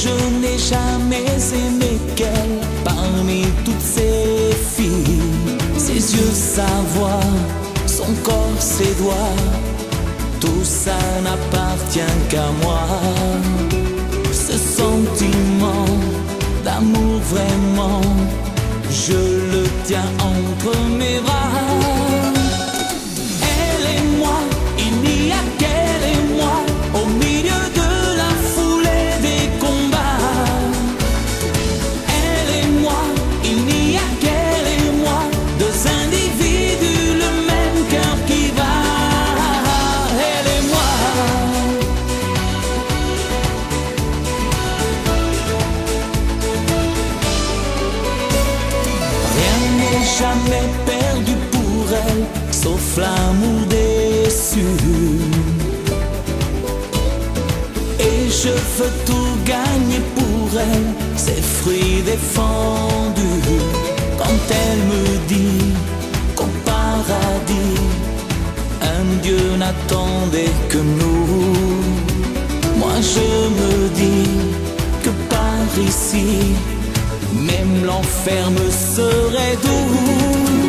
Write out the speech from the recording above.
Je n'ai jamais aimé qu'elle parmi toutes ces filles. Ses yeux, sa voix, son corps, ses doigts, tout ça n'appartient qu'à moi. Ce sentiment d'amour vraiment, je le tiens entre mes bras. Elle et moi, il n'y a qu'elle et moi, au milieu de la foulée des combats. Elle et moi, il n'y a qu'elle et moi, deux individus, le même cœur qui bat. Elle et moi. Rien n'est jamais perdu pour elle, sauf l'amour déçu. Et je veux tout gagner pour elle, ses fruits défendus. Quand elle me dit qu'au paradis, un Dieu n'attendait que nous, moi je me dis que par ici, même l'enfer me serait doux.